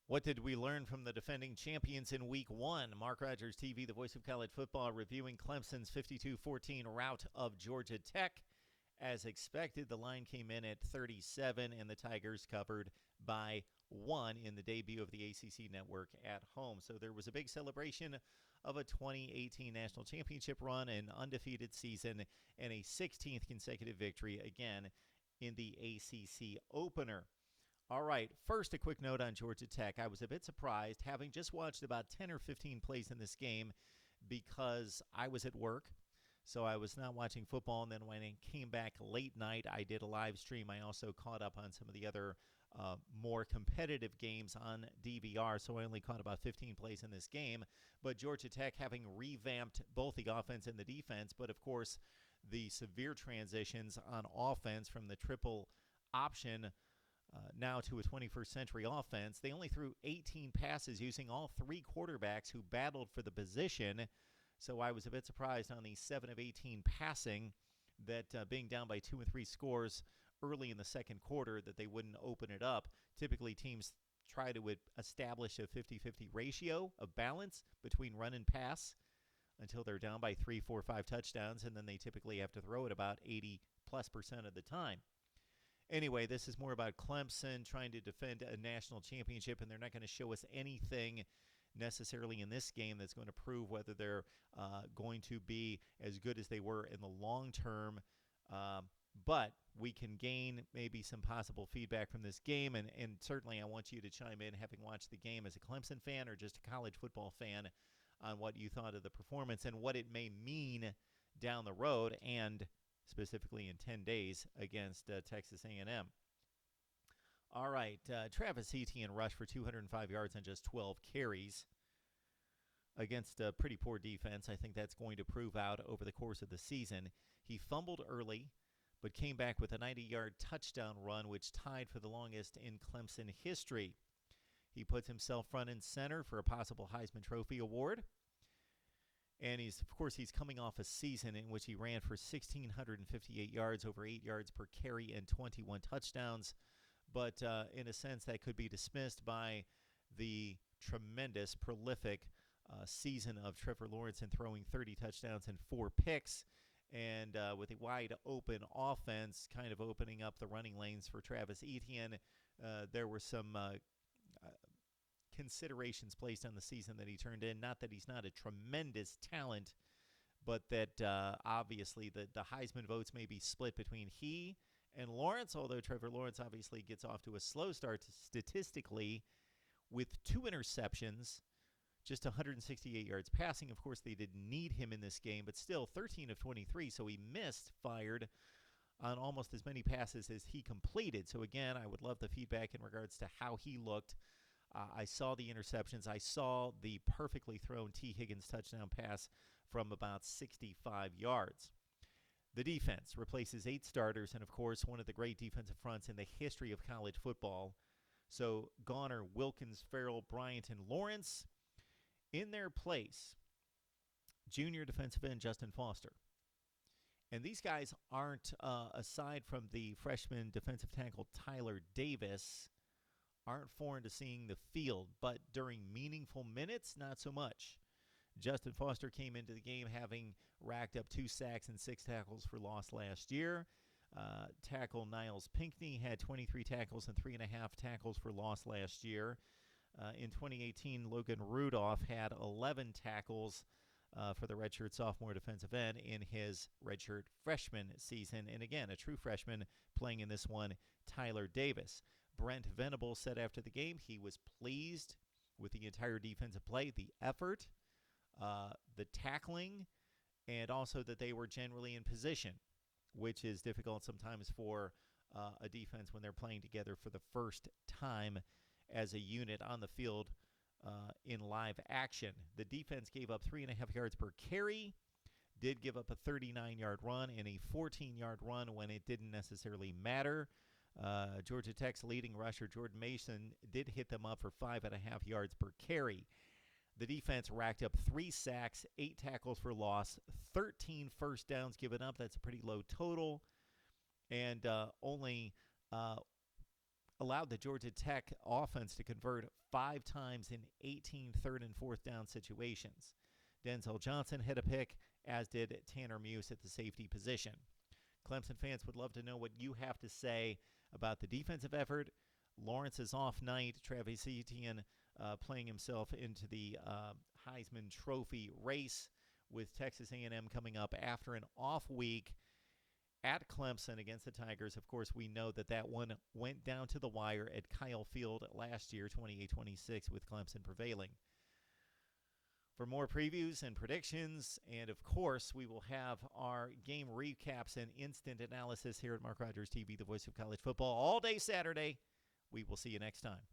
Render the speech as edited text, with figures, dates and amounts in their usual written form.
What did we learn from the defending champions in week one? Mark Rogers TV, the voice of college football, reviewing Clemson's 52-14 rout of Georgia Tech. As expected, the line came in at 37, and the Tigers covered by 1 in the debut of the ACC network at home. So there was a big celebration of a 2018 national championship run, an undefeated season, and a 16th consecutive victory again in the ACC opener. All right, first, a quick note on Georgia Tech. I was a bit surprised, having just watched about 10 or 15 plays in this game because I was at work. So I was not watching football, and then when I came back late night, I did a live stream. I also caught up on some of the other more competitive games on DVR, so I only caught about 15 plays in this game. But Georgia Tech having revamped both the offense and the defense, but of course the severe transitions on offense from the triple option now to a 21st century offense. They only threw 18 passes using all three quarterbacks who battled for the position. So I was a bit surprised on the 7 of 18 passing that being down by 2 and 3 scores early in the second quarter that they wouldn't open it up. Typically teams try to establish a 50-50 ratio of balance between run and pass until they're down by 3, 4, 5 touchdowns, and then they typically have to throw it about 80+% of the time. Anyway, this is more about Clemson trying to defend a national championship, and they're not going to show us anything necessarily in this game that's going to prove whether they're going to be as good as they were in the long term. But we can gain maybe some possible feedback from this game, and certainly I want you to chime in, having watched the game as a Clemson fan or just a college football fan, on what you thought of the performance and what it may mean down the road and specifically in 10 days against Texas A&M. All right, Travis Etienne rushed for 205 yards on just 12 carries against a pretty poor defense. I think that's going to prove out over the course of the season. He fumbled early, but came back with a 90-yard touchdown run, which tied for the longest in Clemson history. He puts himself front and center for a possible Heisman Trophy award. And he's coming off a season in which he ran for 1,658 yards, over 8 yards per carry, and 21 touchdowns. But in a sense, that could be dismissed by the tremendous, prolific season of Trevor Lawrence in throwing 30 touchdowns and 4 picks. And with a wide open offense kind of opening up the running lanes for Travis Etienne, there were some considerations placed on the season that he turned in. Not that he's not a tremendous talent, but that obviously the Heisman votes may be split between he and Lawrence, although Trevor Lawrence obviously gets off to a slow start statistically with 2 interceptions, just 168 yards passing. Of course, they didn't need him in this game, but still 13 of 23, so he fired on almost as many passes as he completed. So again, I would love the feedback in regards to how he looked. I saw the interceptions. I saw the perfectly thrown T. Higgins touchdown pass from about 65 yards. The defense replaces 8 starters and, of course, one of the great defensive fronts in the history of college football. So Garner, Wilkins, Farrell, Bryant, and Lawrence. In their place, junior defensive end Justin Foster. And these guys aren't, aside from the freshman defensive tackle Tyler Davis, aren't foreign to seeing the field, but during meaningful minutes, not so much. Justin Foster came into the game having racked up 2 sacks and 6 tackles for loss last year. Tackle Niles Pinckney had 23 tackles and 3.5 tackles for loss last year. In 2018, Logan Rudolph had 11 tackles for the redshirt sophomore defensive end in his redshirt freshman season. And again, a true freshman playing in this one, Tyler Davis. Brent Venable said after the game he was pleased with the entire defensive play, the effort, the tackling, and also that they were generally in position, which is difficult sometimes for a defense when they're playing together for the first time as a unit on the field in live action. The defense gave up 3.5 yards per carry, did give up a 39-yard run and a 14-yard run when it didn't necessarily matter. Georgia Tech's leading rusher, Jordan Mason, did hit them up for 5.5 yards per carry. The defense racked up 3 sacks, 8 tackles for loss, 13 first downs given up. That's a pretty low total. And only allowed the Georgia Tech offense to convert 5 times in 18 third and fourth down situations. Denzel Johnson hit a pick, as did Tanner Muse at the safety position. Clemson fans would love to know what you have to say about the defensive effort. Lawrence's off night, Travis Etienne playing himself into the Heisman Trophy race, with Texas A&M coming up after an off week at Clemson against the Tigers. Of course, we know that one went down to the wire at Kyle Field last year, 28-26, with Clemson prevailing. For more previews and predictions, and of course, we will have our game recaps and instant analysis here at Mark Rogers TV, the voice of college football, all day Saturday. We will see you next time.